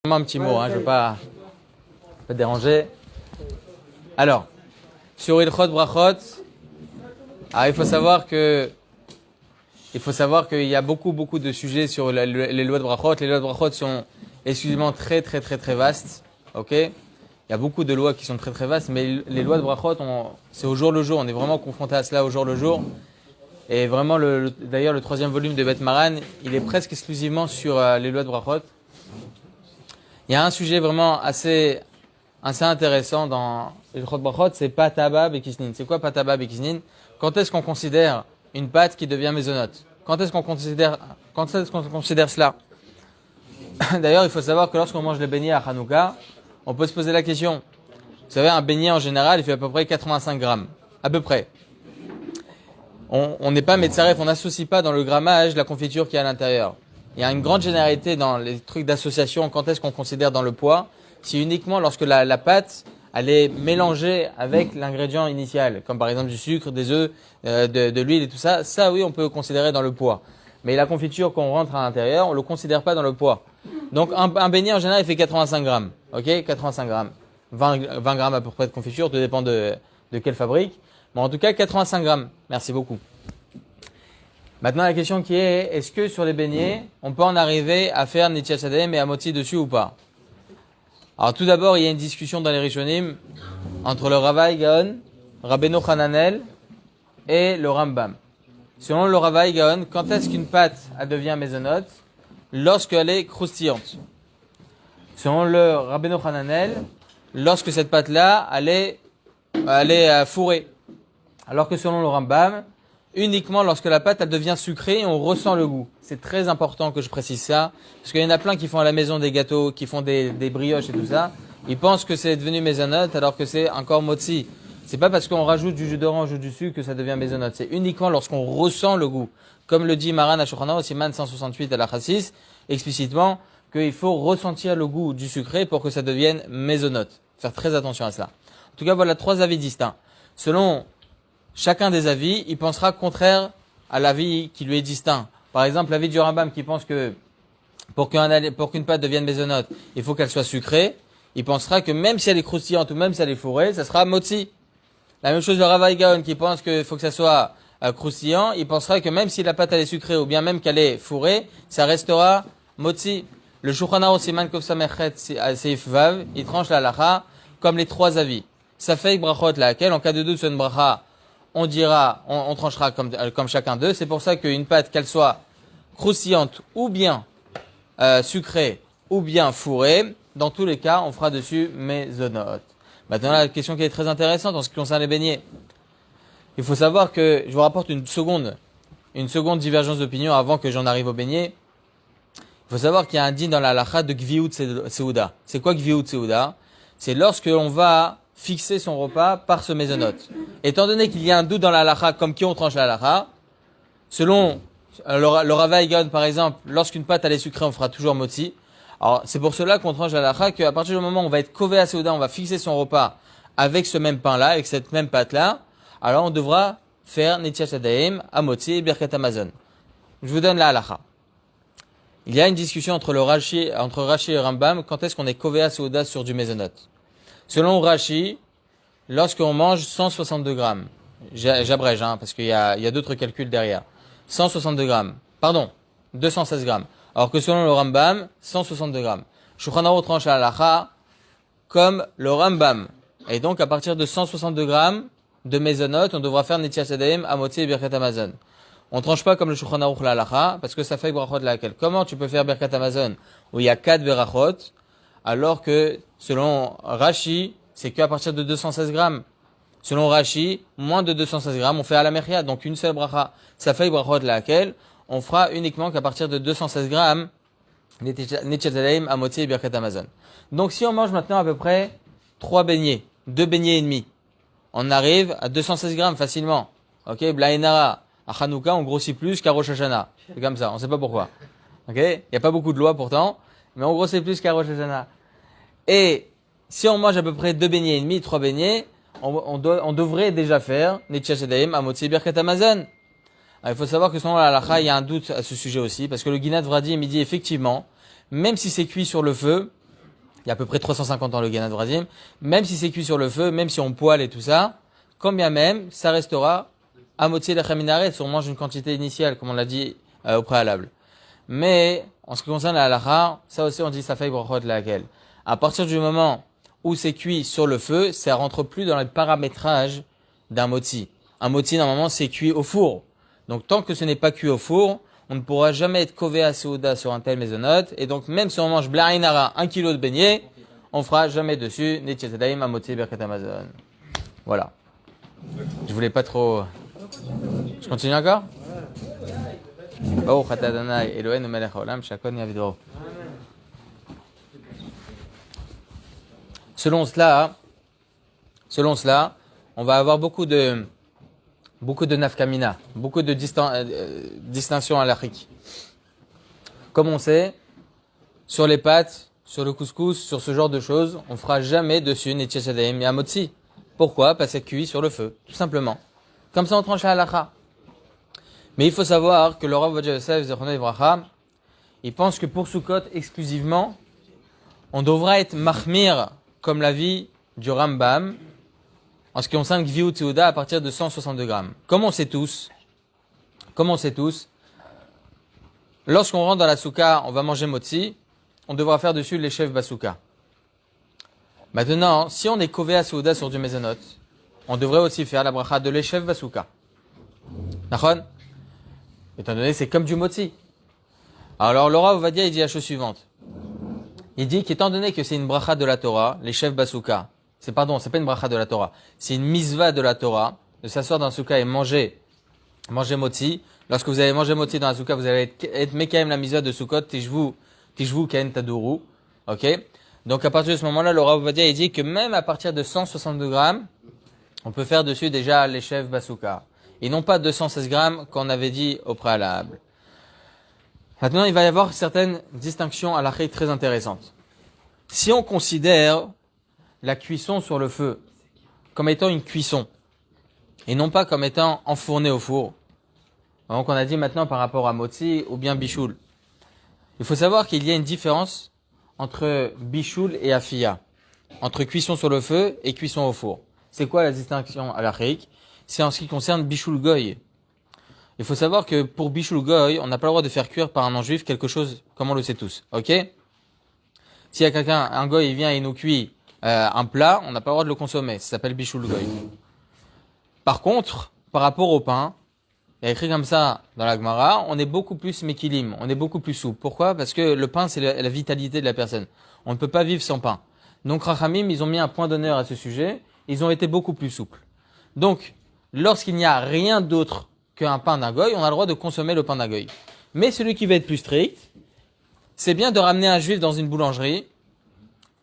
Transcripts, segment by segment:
Un petit mot, je ne veux pas te déranger. Alors, sur Ilchot Brachot, il faut savoir qu'il y a beaucoup de sujets sur les lois de Brachot. Les lois de Brachot sont exclusivement très vastes. Ok, il y a beaucoup de lois qui sont très vastes, mais les lois de Brachot, c'est au jour le jour. On est vraiment confronté à cela au jour le jour. Et vraiment, d'ailleurs, le troisième volume de Beth Maran, il est presque exclusivement sur les lois de Brachot. Il y a un sujet vraiment assez intéressant dans Ilchot Brachot, c'est Pataba Bekisnin. C'est quoi Pataba Bekisnin? Quand est-ce qu'on considère une pâte qui devient mésonote? Quand est-ce qu'on considère cela? D'ailleurs, il faut savoir que lorsqu'on mange le beignet à Hanouka, on peut se poser la question. Vous savez, un beignet en général, il fait à peu près 85 grammes. À peu près. On n'est pas médecin, on n'associe pas dans le grammage la confiture qui est à l'intérieur. Il y a une grande généralité dans les trucs d'association. Quand est-ce qu'on considère dans le poids? C'est uniquement lorsque la pâte, elle est mélangée avec l'ingrédient initial, comme par exemple du sucre, des œufs, de l'huile et tout ça. Ça, oui, on peut considérer dans le poids. Mais la confiture qu'on rentre à l'intérieur, on le considère pas dans le poids. Donc, un beignet, en général, il fait 85 grammes. Ok? 85 grammes. 20 grammes à peu près de confiture, tout dépend de quelle fabrique. Mais en tout cas, 85 grammes. Merci beaucoup. Maintenant, la question qui est, est-ce que sur les beignets, on peut en arriver à faire Netiat Yadayim et Amotzi dessus ou pas? Alors, tout d'abord, il y a une discussion dans les Rishonim entre le Ravaï Gaon, Rabbeinu Hananel et le Rambam. Selon le Ravaï Gaon, quand est-ce qu'une pâte elle devient mésonote? Lorsqu'elle est croustillante. Selon le Rabbeinu Hananel, lorsque cette pâte-là, elle est fourrée. Alors que selon le Rambam, uniquement lorsque la pâte elle devient sucrée et on ressent le goût. C'est très important que je précise ça, parce qu'il y en a plein qui font à la maison des gâteaux, qui font des brioches et tout ça. Ils pensent que c'est devenu mésonote alors que c'est encore motzi. C'est pas parce qu'on rajoute du jus d'orange ou du sucre que ça devient mésonote. C'est uniquement lorsqu'on ressent le goût. Comme le dit Maran Ashochanah au Siman 168 à la Chassis, explicitement, qu'il faut ressentir le goût du sucré pour que ça devienne mésonote. Faire très attention à cela. En tout cas, voilà 3 avis distincts. Selon chacun des avis, il pensera contraire à l'avis qui lui est distinct. Par exemple, l'avis du Rambam qui pense que pour qu'une pâte devienne mésonote, il faut qu'elle soit sucrée. Il pensera que même si elle est croustillante ou même si elle est fourrée, ça sera motzi. La même chose le Ravaï Gaon qui pense qu'il faut que ça soit croustillant. Il pensera que même si la pâte elle est sucrée ou bien même qu'elle est fourrée, ça restera motzi. Le Shulchan Aruch Siman Kuf Samechet Seif Vav, il tranche la halacha comme les 3 avis. Safek brachot laquelle en cas de doute sur une bracha, on tranchera comme chacun d'eux. C'est pour ça qu'une pâte, qu'elle soit croustillante ou bien sucrée ou bien fourrée, dans tous les cas, on fera dessus mésonote. Maintenant, la question qui est très intéressante en ce qui concerne les beignets. Il faut savoir que, je vous rapporte une seconde divergence d'opinion avant que j'en arrive aux beignets. Il faut savoir qu'il y a un din dans la halakha de Gviout Seuda. C'est quoi Gviout Seuda? C'est lorsque l'on va fixer son repas par ce mésonote. Étant donné qu'il y a un doute dans la halakha, comme qui on tranche la halakha, selon le Ravaï Gaon par exemple, lorsqu'une pâte elle est sucrée, on fera toujours motzi. Alors c'est pour cela qu'on tranche la halakha, qu'à partir du moment où on va être kové à Seuda, on va fixer son repas avec ce même pain-là, avec cette même pâte-là, alors on devra faire Netiat Yadayim, Amotzi et Birkat Hamazon. Je vous donne la halakha. Il y a une discussion entre Rashi et Rambam, quand est-ce qu'on est kové à Seuda sur du mésonote. Selon Rashi, lorsqu'on mange 162 grammes, j'abrège, parce qu'il y a d'autres calculs derrière. 162 grammes. Pardon, 216 grammes. Alors que selon le Rambam, 162 grammes. Shulchan Aruch tranche la halakha comme le Rambam. Et donc, à partir de 162 grammes de mésonote, on devra faire Netiat Yadayim, Amotzi et Birkat Hamazon. On tranche pas comme le Shulchan Aruch la halakha, parce que ça fait brachot laquelle. Comment tu peux faire Birkat Hamazon où il y a 4 berachot, alors que, selon Rashi, c'est qu'à partir de 216 grammes. Selon Rashi, moins de 216 grammes, on fait à la mechia, donc une seule bracha. Ça fait brachot laquelle, on fera uniquement qu'à partir de 216 grammes, Netiat Yadayim, Amotzi et Birkat Hamazon. Donc si on mange maintenant à peu près 3 beignets, 2 beignets et demi, on arrive à 216 grammes facilement. Ok, Blainara, à Hanouka, on grossit plus qu'à Rosh Hashanah. C'est comme ça, on sait pas pourquoi. Ok, il y a pas beaucoup de lois pourtant, mais on grossit plus qu'à Rosh Hashanah. Et si on mange à peu près 2 beignets et demi, 3 beignets, on devrait déjà faire Netiat Yadayim, Amotzi et Birkat Hamazon. Il faut savoir que selon la halakha, il y a un doute à ce sujet aussi, parce que le Ginat Vradim, il dit effectivement, même si c'est cuit sur le feu, il y a à peu près 350 ans le Ganad Vradim, même si c'est cuit sur le feu, même si on poêle et tout ça, quand bien même, ça restera à moitié de la si on mange une quantité initiale, comme on l'a dit au préalable. Mais, en ce qui concerne la halakha, ça aussi on dit ça fait brachot laquelle. À partir du moment où c'est cuit sur le feu, ça rentre plus dans le paramétrage d'un moti. Un moti, normalement, c'est cuit au four. Donc, tant que ce n'est pas cuit au four, on ne pourra jamais être kové à Souda sur un tel maisonnote. Et donc, même si on mange blainara, 1 kilo de beignet, on fera jamais dessus, netchetadaim, amoti, berkat Amazon. Voilà. Je voulais pas trop. Je continue encore? Oh, Adonai, Eloheinu melech haolam, shakon yavidro. Selon cela, on va avoir beaucoup de nafkamina, beaucoup de distinctions halachiques. Comme on sait, sur les pâtes, sur le couscous, sur ce genre de choses, on fera jamais dessus netchet shadaim yamotzi. Pourquoi? Parce que c'est cuit sur le feu, tout simplement. Comme ça, on tranche la halakha. Mais il faut savoir que le Rav Ovadia Yosef Zechrono Livracha, il pense que pour Sukkot exclusivement, on devra être mahmir comme l'avis du Rambam en ce qui concerne Gviut Seuda à partir de 162 grammes. Comme on sait tous, lorsqu'on rentre dans la souka, on va manger motzi, on devra faire dessus les chefs basouka. Maintenant, si on est kové à Seuda sur du mezonot, on devrait aussi faire la bracha de l'échef basouka. Nachon? Étant donné que c'est comme du motzi. Alors, le Rav Ovadia, il dit la chose suivante. Il dit qu'étant donné que c'est une bracha de la Torah, les chefs basouka, c'est pas une bracha de la Torah, c'est une misva de la Torah, de s'asseoir dans la souka et manger motzi. Lorsque vous allez manger motzi dans la souka, vous allez être mekaim la misva de Sukkot, tishvu ken taduru. Ok? Donc, à partir de ce moment-là, le Rav Ovadia, il dit que même à partir de 162 grammes, on peut faire dessus déjà les chefs basouka. Et non pas 216 grammes qu'on avait dit au préalable. Maintenant, il va y avoir certaines distinctions halachiques très intéressantes. Si on considère la cuisson sur le feu comme étant une cuisson, et non pas comme étant enfourné au four, donc on a dit maintenant par rapport à motzi ou bien bichoul, il faut savoir qu'il y a une différence entre bichoul et afiya, entre cuisson sur le feu et cuisson au four. C'est quoi la distinction halachique? C'est en ce qui concerne bichoul goy. Il faut savoir que pour bichoul goy, on n'a pas le droit de faire cuire par un non-juif quelque chose comme on le sait tous. Ok? S'il y a quelqu'un, un goy, il vient et il nous cuit un plat, on n'a pas le droit de le consommer. Ça s'appelle bichoul goy. Par contre, par rapport au pain, il y a écrit comme ça dans la Gemara, on est beaucoup plus mekilim, on est beaucoup plus souple. Pourquoi? Parce que le pain, c'est la vitalité de la personne. On ne peut pas vivre sans pain. Donc, Rachamim, ils ont mis un point d'honneur à ce sujet. Ils ont été beaucoup plus souples. Donc, lorsqu'il n'y a rien d'autre qu'un pain d'un goy, on a le droit de consommer le pain d'un goy. Mais celui qui va être plus strict, c'est bien de ramener un juif dans une boulangerie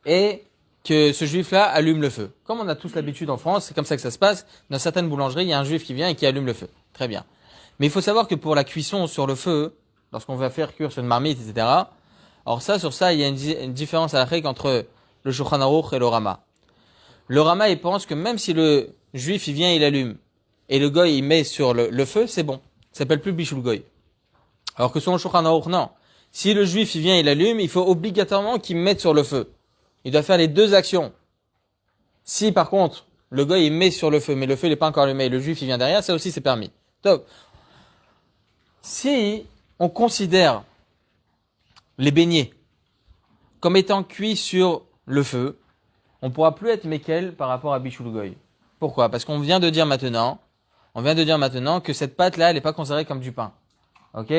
et que ce juif-là allume le feu. Comme on a tous l'habitude en France, c'est comme ça que ça se passe. Dans certaines boulangeries, il y a un juif qui vient et qui allume le feu. Très bien. Mais il faut savoir que pour la cuisson sur le feu, lorsqu'on va faire cuire sur une marmite, etc., alors sur ça, il y a une différence à la règle entre le Shulchan Aruch et le Rama. Le Rama, il pense que même si le juif, il vient, il allume, et le goy, il met sur le feu, c'est bon. Ça s'appelle plus bichoul goy. Alors que selon le Shulchan Aruch, non. Si le juif, il vient, il allume, il faut obligatoirement qu'il mette sur le feu. Il doit faire les deux actions. Si, par contre, le goy, il met sur le feu, mais le feu, il n'est pas encore allumé, et le juif, il vient derrière, ça aussi, c'est permis. Donc, si on considère les beignets comme étant cuits sur le feu, on ne pourra plus être mekel par rapport à bichoul goy. Pourquoi? Parce qu'on vient de dire maintenant que cette pâte-là, elle n'est pas considérée comme du pain. Ok?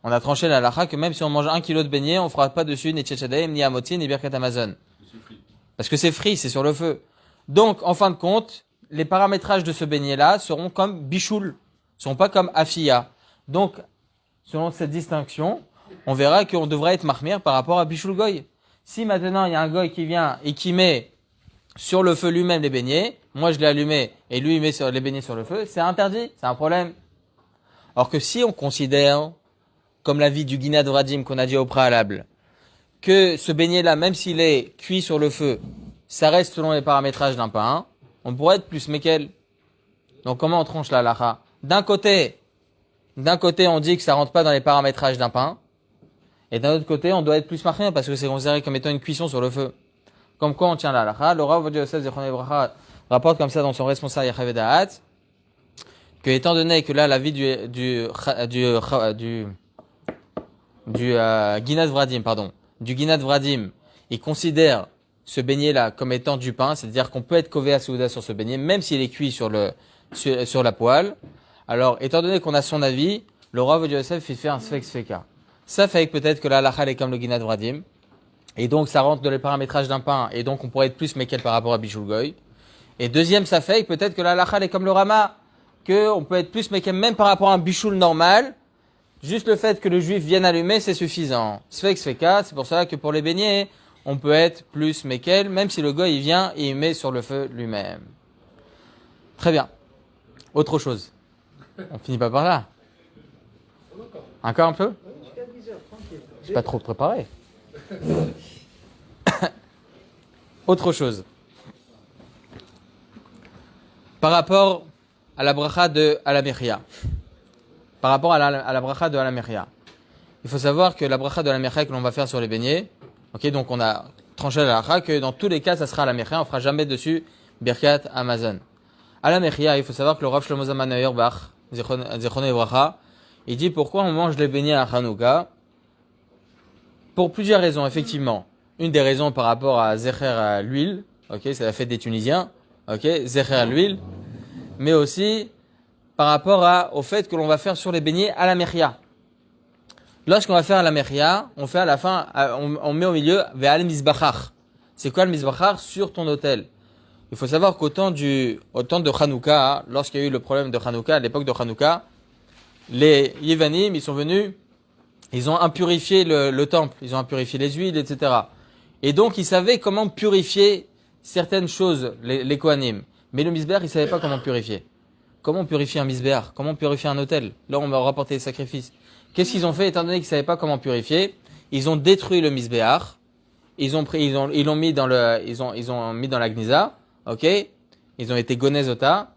On a tranché la halakha que même si on mange 1 kilo de beignets, on ne fera pas dessus ni tchetchadaim, ni amoti, ni birkat Amazon. Parce que c'est frit, c'est sur le feu. Donc, en fin de compte, les paramétrages de ce beignet-là seront comme bichoul, ne seront pas comme afiya. Donc, selon cette distinction, on verra qu'on devrait être mahmir par rapport à bichoul goy. Si maintenant, il y a un goy qui vient et qui met sur le feu lui-même les beignets, moi je l'ai allumé et lui il met les beignets sur le feu, c'est interdit, c'est un problème. Alors que si on considère, comme l'avis du Ginad Vradim qu'on a dit au préalable, que ce beignet-là, même s'il est cuit sur le feu, ça reste selon les paramétrages d'un pain, on pourrait être plus mekel. Donc comment on tranche la halakha? D'un côté, on dit que ça rentre pas dans les paramétrages d'un pain, et d'un autre côté, on doit être plus mahmir parce que c'est considéré comme étant une cuisson sur le feu. Comme quoi on tient la halakha. Le Rav Ovadia Yosef Zichrono Livracha rapporte comme ça dans son responsable Yachav Da'at, que étant donné que là la vie du Ginat Vradim, du Ginat Vradim, il considère ce beignet là comme étant du pain, c'est-à-dire qu'on peut être kové à Souda sur ce beignet, même s'il est cuit sur la poêle. Alors, étant donné qu'on a son avis, le Rav Ovadia Yosef fait un sfek sfeka. Ça fait peut-être que la halakha est comme le Ginat Vradim, et donc ça rentre dans les paramétrages d'un pain, et donc on pourrait être plus mekel par rapport à Bishul Goy. Et deuxième, ça fait peut-être que la halakha est comme le Rama, que on peut être plus mekel même par rapport à un Bishul normal. Juste le fait que le juif vienne allumer, c'est suffisant. Sfek sfeka, c'est pour ça que pour les beignets, on peut être plus mekel, même si le goy il vient et il met sur le feu lui-même. Très bien. Autre chose. On finit pas par là. Encore un peu? Je suis pas trop préparé. Autre chose. Par rapport à la bracha de Alamechia. Par rapport à la bracha de Alamechia. Il faut savoir que la bracha de Alamechia que l'on va faire sur les beignets, ok, donc on a tranché la halakha que dans tous les cas, ça sera Alamechia, on fera jamais dessus Birkat Amazon. Alamechia, il faut savoir que le Rav Shlomo Zalman Auerbach, Zichrono Livracha, il dit pourquoi on mange les beignets à Hanouka. Pour plusieurs raisons, effectivement. Une des raisons par rapport à Zecher à l'huile, ok, c'est la fête des Tunisiens, ok, Zecher à l'huile, mais aussi par rapport au fait que l'on va faire sur les beignets à la mechia. Lorsqu'on va faire à la mechia, on fait à la fin, on met au milieu ve'al mizbachach. C'est quoi le mizbachach? Sur ton autel. Il faut savoir au temps de Hanouka, lorsqu'il y a eu le problème de Hanouka, à l'époque de Hanouka, les Yevanim, ils sont venus, ils ont impurifié le temple, ils ont impurifié les huiles, etc. Et donc, ils savaient comment purifier certaines choses, les Kohanim. Mais le misbéach, ils ne savaient pas comment purifier. Comment purifier un misbéach? Comment purifier un autel? Là, on va rapporter les sacrifices. Qu'est-ce qu'ils ont fait, étant donné qu'ils ne savaient pas comment purifier? Ils ont détruit le misbéach. Ils l'ont mis dans la gnisa. Ok? Ils ont été gonezota.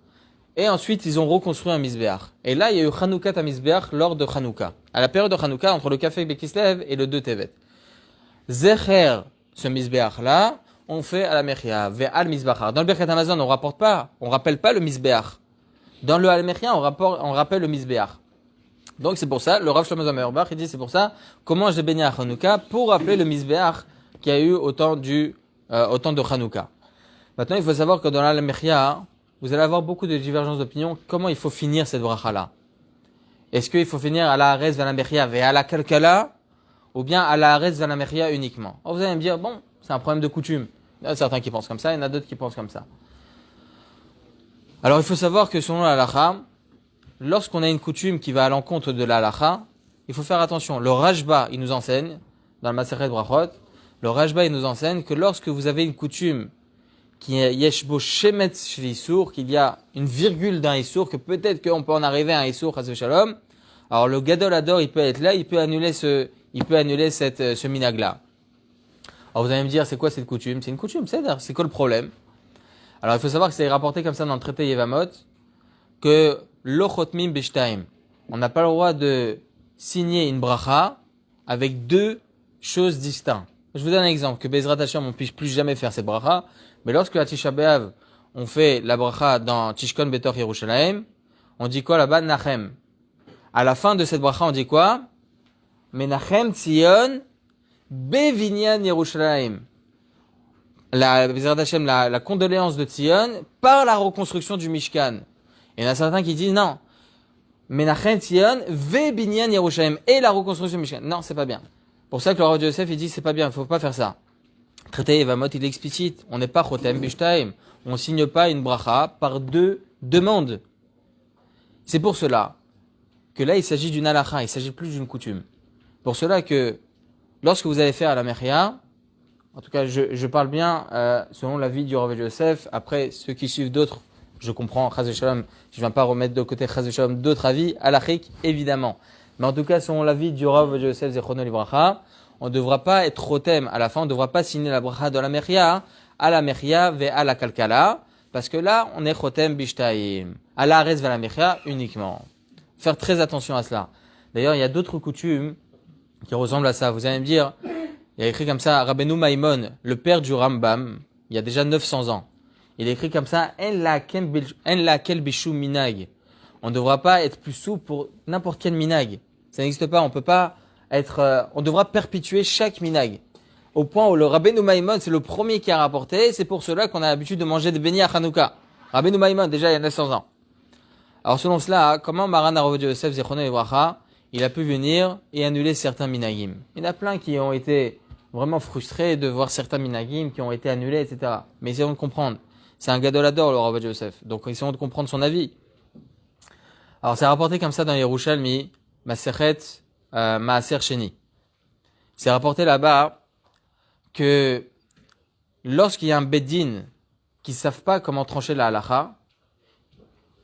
Et ensuite, ils ont reconstruit un misbéach. Et là, il y a eu Hanouka à misbéach lors de Hanouka. À la période de Hanouka, entre le café Bekislev et le 2 Tevet. Zecher, ce misbéach-là, on fait à la mechia, ve'al misbachar. Dans le Birkat Amazon, on rappelle pas le misbéach. Dans le al mechia, on rappelle le misbéach. Donc c'est pour ça, le Rav Shlomo Zalman Auerbach, il dit c'est pour ça, comment j'ai béni à Hanouka pour rappeler le misbéach qu'il y a eu au temps de Hanouka. Maintenant, il faut savoir que dans l'al mechia, vous allez avoir beaucoup de divergences d'opinion. Comment il faut finir cette bracha-là? Est-ce qu'il faut finir à la Haaretz ve'al mechia ve'al la kalkala, ou bien à la Haaretz ve'al la mechia uniquement? Alors vous allez me dire, bon, c'est un problème de coutume. Il y en a certains qui pensent comme ça, il y en a d'autres qui pensent comme ça. Alors il faut savoir que selon la halakha, lorsqu'on a une coutume qui va à l'encontre de la halakha, il faut faire attention. Le Rashba, il nous enseigne, dans le Masechet Brachot, le Rashba, il nous enseigne que lorsque vous avez une coutume qui est yeshbo shemetz shel isur, qu'il y a une virgule d'un isur, que peut-être qu'on peut en arriver à un isur, chas v'shalom, alors le Gadol Hador, il peut être là, il peut annuler ce minag-là. Alors vous allez me dire, c'est quoi cette coutume? C'est une coutume, c'est quoi le problème? Alors il faut savoir que c'est rapporté comme ça dans le traité Yevamot, que lo chotmim b'shtaim. On n'a pas le droit de signer une bracha avec deux choses distinctes. Je vous donne un exemple, que Bezrat Hashem, on puisse plus jamais faire cette bracha, mais lorsque la Tisha B'Av, on fait la bracha dans Tishkon Betor Yerushalayim, on dit quoi là-bas? Nachem. À la fin de cette bracha, on dit quoi? Menachem Tzion Bevinyan Yerushalayim. La condoléance de Tzion par la reconstruction du Mishkan. Et il y en a certains qui disent non. Menachem Tzion ve Binyan Yerushalayim et la reconstruction du Mishkan. Non, c'est pas bien. Pour ça que le Rav Yosef il dit c'est pas bien, il faut pas faire ça. Traité Yevamot il est explicite. On n'est pas chotem b'shtaim. On signe pas une bracha par deux demandes. C'est pour cela que là il s'agit d'une halakha, il s'agit plus d'une coutume. Pour cela que lorsque vous allez faire à la mechia, en tout cas je parle bien selon l'avis du Rav Yosef. Après ceux qui suivent d'autres, je comprends, chas v'shalom, je ne viens pas remettre de côté chas v'shalom d'autres avis, halakhiques évidemment. Mais en tout cas selon l'avis du Rav Yosef Zichrono Livracha, on ne devra pas être rotem à la fin, on ne devra pas signer la bracha de la mechia, à la mechia ve'à la kalkala, parce que là on est rotem bishtaim, à la haaretz ve'à la mechia uniquement. Faire très attention à cela. D'ailleurs il y a d'autres coutumes qui ressemblent à ça. Vous allez me dire, Il a écrit comme ça, Rabbeinu Maimon, le père du Rambam, il y a déjà 900 ans. Il a écrit comme ça, En la kel bishu minag. On ne devra pas être plus souple pour n'importe quel minag. Ça n'existe pas, on peut pas être, on devra perpétuer chaque minag. Au point où le Rabbeinu Maimon, c'est le premier qui a rapporté, c'est pour cela qu'on a l'habitude de manger des beignets à Hanouka. Rabbeinu Maimon, déjà il y a 900 ans. Alors selon cela, comment Maran Arav Yosef Zechrono Livracha, il a pu venir et annuler certains minagim. Il y en a plein qui ont été vraiment frustrés de voir certains minagim qui ont été annulés, etc. Mais essayons de comprendre. C'est un gadolador, le Rav Yosef. Donc essayons de comprendre son avis. Alors c'est rapporté comme ça dans Yerushalmi, Masechet Maaser Sheni. C'est rapporté là-bas que lorsqu'il y a un beddin qui ne savent pas comment trancher la halacha,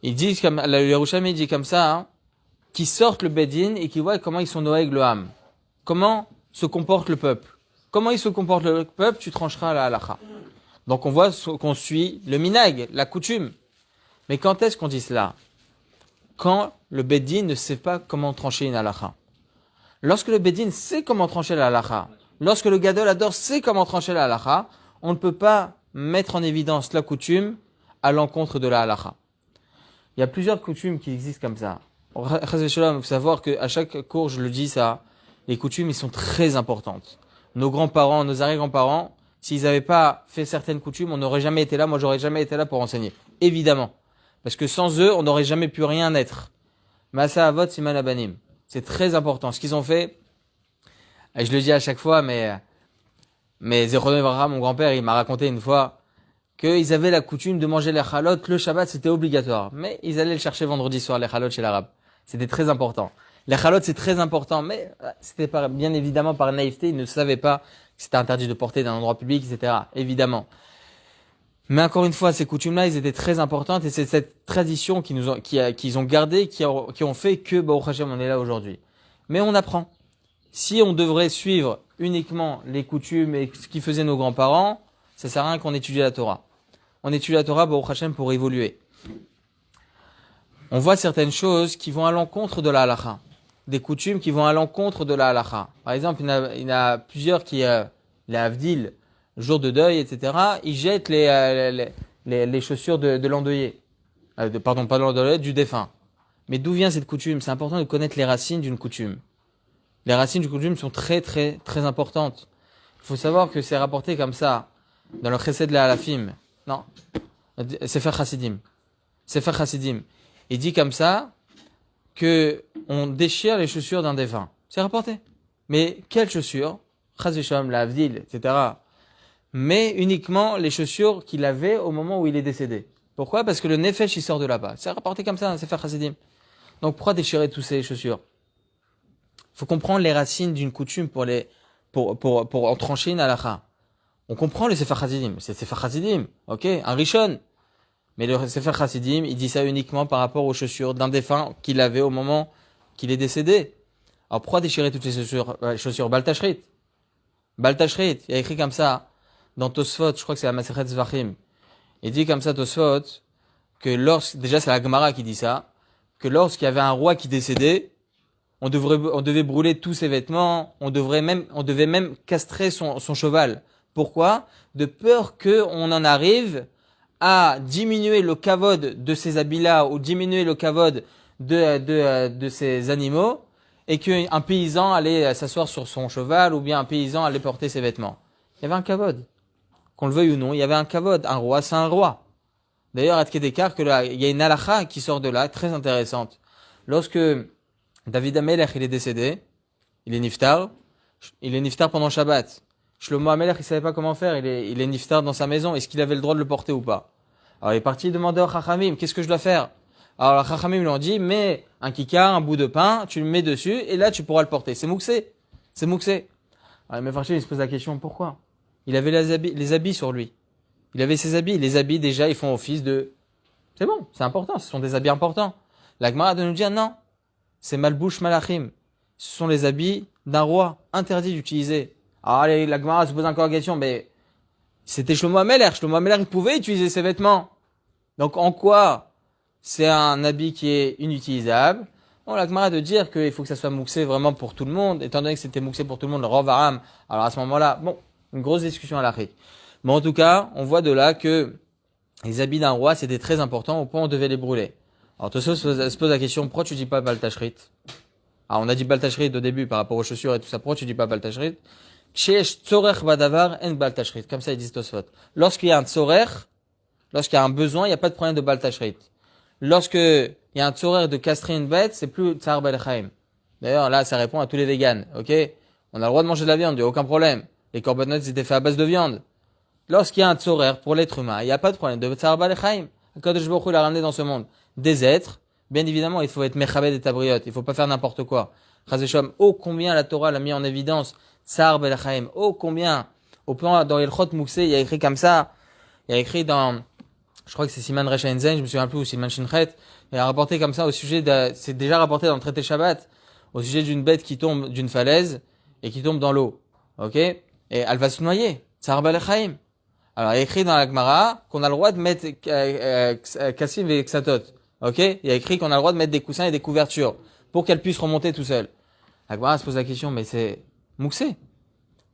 ils disent comme, le Yerushalmi dit comme ça, hein, qui sortent le beddin et qui voient comment ils sont noëg le ham. Comment se comporte le peuple. Comment il se comporte le peuple, tu trancheras la halacha. Donc on voit qu'on suit le minag, la coutume. Mais quand est-ce qu'on dit cela? Quand le beddin ne sait pas comment trancher une halacha. Lorsque le beddin sait comment trancher la halacha, lorsque le gadol adore sait comment trancher la halacha, on ne peut pas mettre en évidence la coutume à l'encontre de la halacha. Il y a plusieurs coutumes qui existent comme ça. Il faut savoir qu'à chaque cours, je le dis ça, les coutumes, ils sont très importantes. Nos grands-parents, nos arrière-grands-parents, s'ils n'avaient pas fait certaines coutumes, on n'aurait jamais été là, moi j'aurais jamais été là pour enseigner. Évidemment. Parce que sans eux, on n'aurait jamais pu rien être. Masa avot siman abanim. C'est très important. Ce qu'ils ont fait, et je le dis à chaque fois, mais Zechrono Livracha, mon grand-père, il m'a raconté une fois qu'ils avaient la coutume de manger les chalot, le Shabbat, c'était obligatoire. Mais ils allaient le chercher vendredi soir, les chalot chez l'arabe. C'était très important. Les chalot, c'est très important, mais c'était bien évidemment par naïveté, ils ne savaient pas que c'était interdit de porter dans un endroit public, etc. Évidemment. Mais encore une fois, ces coutumes-là, ils étaient très importantes et c'est cette tradition qu'ils ont gardée, qui ont fait que, Baruch Hashem, on est là aujourd'hui. Mais on apprend. Si on devrait suivre uniquement les coutumes et ce qu'ils faisaient nos grands-parents, ça sert à rien qu'on étudie la Torah. On étudie la Torah, Baruch Hashem, pour évoluer. On voit certaines choses qui vont à l'encontre de la halacha. Des coutumes qui vont à l'encontre de la halacha. Par exemple, il y en a plusieurs qui, les avdil, jour de deuil, etc., ils jettent les chaussures de l'endeuillé. Pardon, pas de l'endeuillé, du défunt. Mais d'où vient cette coutume? C'est important de connaître les racines d'une coutume. Les racines d'une coutume sont très, très, très importantes. Il faut savoir que c'est rapporté comme ça, dans le Chesed la Halafim. Non. Sefer Chassidim. Sefer Chassidim. Il dit comme ça, que on déchire les chaussures d'un défunt. C'est rapporté. Mais quelles chaussures? Chas v'shalom, la avdil, etc. Mais uniquement les chaussures qu'il avait au moment où il est décédé. Pourquoi? Parce que le nefesh, il sort de là-bas. C'est rapporté comme ça, c'est Sefer Chassidim. Donc pourquoi déchirer toutes ces chaussures? Il faut comprendre les racines d'une coutume pour en trancher une halakha. On comprend le Sefer Chassidim. C'est Sefer Chassidim, ok? Un Rishon. Mais le Sefer Chassidim, il dit ça uniquement par rapport aux chaussures d'un défunt qu'il avait au moment qu'il est décédé. Alors pourquoi déchirer toutes ces chaussures? Baltashrit. Baltashrit, il y a écrit comme ça dans Tosfot, je crois que c'est la Masechet Zvachim. Il dit comme ça Tosfot que déjà c'est la Gemara qui dit ça, que lorsqu'il y avait un roi qui décédait, on devait brûler tous ses vêtements, on devait même castrer son cheval. Pourquoi? De peur qu'on en arrive à diminuer le kavod de ces habits-là ou diminuer le kavod de ces animaux et qu'un paysan allait s'asseoir sur son cheval ou bien un paysan allait porter ses vêtements. Il y avait un kavod. Qu'on le veuille ou non, il y avait un kavod. Un roi, c'est un roi. D'ailleurs, à Tkedekar, il y a une halakha qui sort de là, très intéressante. Lorsque David Amelech, il est décédé, il est niftar pendant Shabbat. Shlomo Amelech, il savait pas comment faire, il est niftar dans sa maison, est-ce qu'il avait le droit de le porter ou pas? Alors il est parti demander au Chachamim, qu'est-ce que je dois faire? Alors les Chachamim lui ont dit, mets un kikar, un bout de pain, tu le mets dessus, et là tu pourras le porter. C'est mouxé. Alors mais Farché, il se pose la question, pourquoi? Il avait les habits sur lui. Il avait ses habits. Les habits, déjà, ils font office de... C'est bon, c'est important, ce sont des habits importants. La Gemara de nous dire, non, c'est Malbouch Malachim. Ce sont les habits d'un roi, interdit d'utiliser. Alors allez, la Gemara se pose encore la question, mais c'était Shlomo Amelech. Shlomo Amelech, il pouvait utiliser ses vêtements. Donc en quoi c'est un habit qui est inutilisable? On a la de dire qu'il faut que ça soit mouxé vraiment pour tout le monde, étant donné que c'était mouxé pour tout le monde, le Rav Aram. Alors à ce moment-là, bon, une grosse discussion à l'Achrik. Mais en tout cas, on voit de là que les habits d'un roi, c'était très important, au point où on devait les brûler. Alors Tosfos se pose la question, pourquoi tu dis pas Baltashrit? Alors on a dit Baltashrit au début par rapport aux chaussures et tout ça, pourquoi tu dis pas Baltashrit? Kshesh tzorech badavar en Baltashrit. Comme ça ils disent Tosfot. Lorsqu'il y a un tzorech, lorsqu'il y a un besoin, il n'y a pas de problème de Baltashrit. Lorsque il y a un tzorech de castrer une bête, c'est plus Tsar Belchaim. D'ailleurs, là, ça répond à tous les véganes, ok? On a le droit de manger de la viande, il n'y a aucun problème. Les corbanotes, ils étaient faits à base de viande. Lorsqu'il y a un tzorech pour l'être humain, il n'y a pas de problème de Tsar Belchaim. Kadosh Baruch Hu l'a ramené dans ce monde des êtres. Bien évidemment, il faut être mechabed et tabriot. Il faut pas faire n'importe quoi. Chazeshom, oh combien la Torah l'a mis en évidence. Tsar Belchaim. Oh combien. Au plan, dans Ilchot Mouxé, il y a écrit comme ça. Il y a écrit dans, je crois que c'est Siman Resh Enzen, je me souviens plus, ou Siman Shinchet. Il a rapporté comme ça au sujet de, c'est déjà rapporté dans le traité Shabbat, au sujet d'une bête qui tombe d'une falaise et qui tombe dans l'eau. Ok? Et elle va se noyer. Tsar Belchaim. Alors, il y a écrit dans la Gemara qu'on a le droit de mettre Kassim et Ksatot. Ok? Il y a écrit qu'on a le droit de mettre des coussins et des couvertures pour qu'elle puisse remonter tout seul. La Gemara se pose la question, mais c'est mouxé.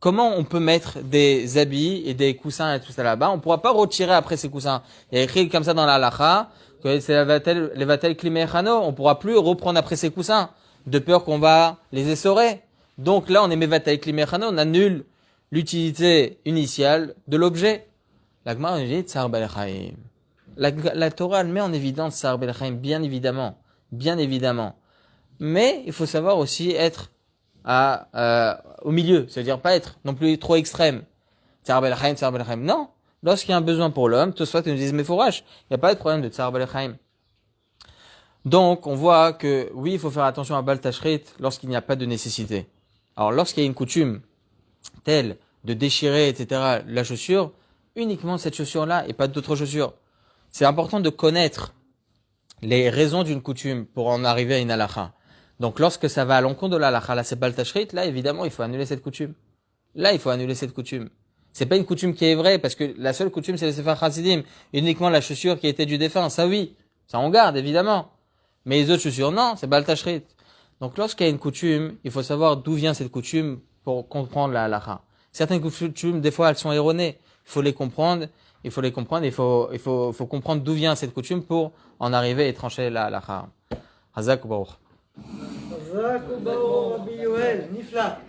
Comment on peut mettre des habits et des coussins et tout ça là-bas? On pourra pas retirer après ces coussins. Il y a écrit comme ça dans la halacha que c'est les vatel klimechano. On pourra plus reprendre après ces coussins de peur qu'on va les essorer. Donc là, on est vatel klimechano, on annule l'utilité initiale de l'objet. La Gemara nous dit Tsar Belchaim. La Torah elle met en évidence Tsar Belchaim, bien évidemment, bien évidemment. Mais il faut savoir aussi être au milieu, c'est-à-dire pas être non plus trop extrême. Tsar Belchaim, Tsar Belchaim. Non, lorsqu'il y a un besoin pour l'homme, tout soit nous disent mais fourrage, il n'y a pas de problème de Tsar Belchaim. Donc on voit que oui, il faut faire attention à Bal Tashrit lorsqu'il n'y a pas de nécessité. Alors lorsqu'il y a une coutume telle de déchirer, etc., la chaussure, uniquement cette chaussure-là et pas d'autres chaussures. C'est important de connaître les raisons d'une coutume pour en arriver à une halakha. Donc lorsque ça va à l'encontre de la halakha, là c'est Bal Tashrit, là évidemment il faut annuler cette coutume. Là il faut annuler cette coutume. C'est pas une coutume qui est vraie parce que la seule coutume c'est le Sefer Chassidim, uniquement la chaussure qui était du défunt, ça oui, ça on garde évidemment. Mais les autres chaussures non, c'est Bal Tashrit. Donc lorsqu'il y a une coutume, il faut savoir d'où vient cette coutume pour comprendre la halakha. Certaines coutumes, des fois, elles sont erronées. Il faut les comprendre. Il faut comprendre d'où vient cette coutume pour en arriver et trancher la halakha. Hazak ou Baruch. Hazak ou Baruch, Rabbi Yoel, Nifla.